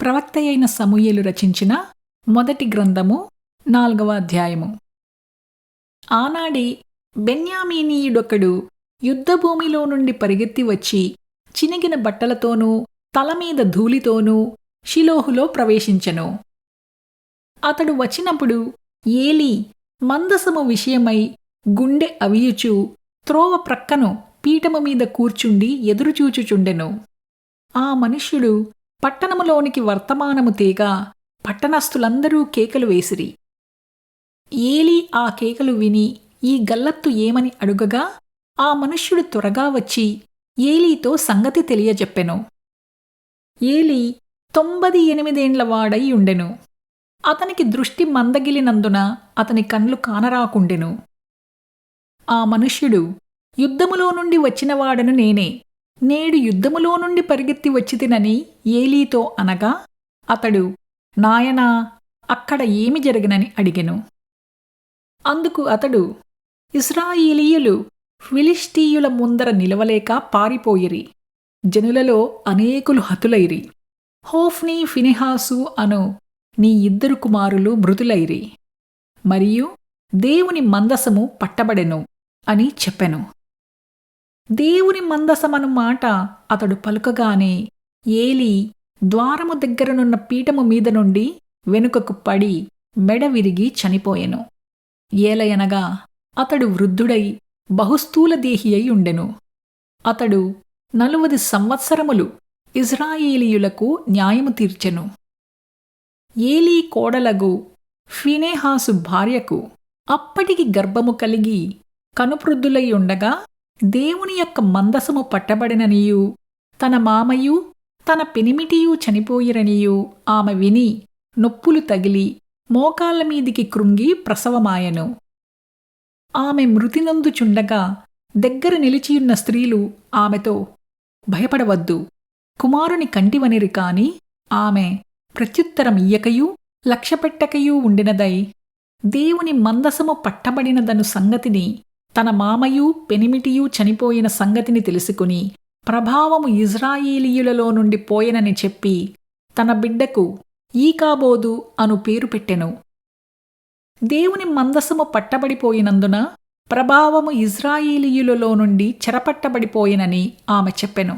ప్రవక్తయైన సమూయేలు రచించిన మొదటి గ్రంథము 4వ అధ్యాయము. ఆనాడే బెన్యామీనీయుడొకడు యుద్ధభూమిలో నుండి పరిగెత్తి వచ్చి చినిగిన బట్టలతోనూ తలమీద ధూళితోనూ షిలోహులో ప్రవేశించెను. అతడు వచ్చినప్పుడు ఏలీ మందసము విషయమై గుండె అవియుచు త్రోవ ప్రక్కను పీఠము మీద కూర్చుండి ఎదురుచూచుచుండెను. ఆ మనుష్యుడు పట్టణములోనికి వర్తమానము తేగా పట్టణస్థులందరూ కేకలు వేసిరి. ఏలీ ఆ కేకలు విని ఈ గల్లత్తు ఏమని అడుగగా ఆ మనుష్యుడు త్వరగా వచ్చి ఏలీతో సంగతి తెలియజెప్పెను. ఏలీ 98 వాడై ఉండెను. అతనికి దృష్టి మందగిలినందున అతని కండ్లు కానరాకుండెను. ఆ మనుష్యుడు, యుద్ధములో నుండి వచ్చినవాడను నేనే, నేడు యుద్ధములో నుండి పరిగెత్తి వచ్చితినని ఏలీతో అనగా అతడు, నాయనా, అక్కడ ఏమి జరిగినని అడిగెను. అందుకు అతడు, ఇశ్రాయేలీయులు ఫిలిష్తీయుల ముందర నిలవలేక పారిపోయిరి. జనులలో అనేకులు హతులైరి. హోఫ్నీ ఫినెహాసు అను నీ 2 కుమారులు మృతులైరి. మరియు దేవుని మందసము పట్టబడెను అని చెప్పెను. దేవుని మందసమను మాట అతడు పలుకగానే ఏలీ ద్వారము దగ్గరనున్న పీఠము మీద నుండి వెనుకకు పడి మెడ విరిగి చనిపోయెను. ఏలయనగా అతడు వృద్ధుడై బహుస్థూలదేహి అయి ఉండెను. అతడు 40 సంవత్సరములు ఇశ్రాయేలీయులకు న్యాయము తీర్చెను. ఏలీ కోడలగు ఫినెహాసు భార్యకు అప్పటికి గర్భము కలిగి కనుప్రొద్దులై ఉండగా దేవుని యొక్క మందసము పట్టబడిననియూ తన మామయూ తన పెనిమిటియూ చనిపోయిరనియూ ఆమె విని నొప్పులు తగిలి మోకాళ్ల మీదికి కృంగి ప్రసవమాయెను. ఆమె మృతినొందుచుండగా దగ్గర నిలిచియున్న స్త్రీలు ఆమెతో, భయపడవద్దు, కుమారుని కంటివనిరి కాని ఆమె ప్రత్యుత్తరమియ్యకయూ లక్ష్యపెట్టకయూ ఉండినదై దేవుని మందసము పట్టబడినదను సంగతిని, తన మామయూ పెనిమిటియూ చనిపోయిన సంగతిని తెలుసుకుని ప్రభావము ఇశ్రాయేలీయులలో నుండి పోయెనని చెప్పి తన బిడ్డకు ఈకాబోదు అను పేరు పెట్టెను. దేవుని మందసము పట్టబడిపోయినందున ప్రభావము ఇశ్రాయేలీయులలో నుండి చెరపట్టబడిపోయెనని ఆమె చెప్పెను.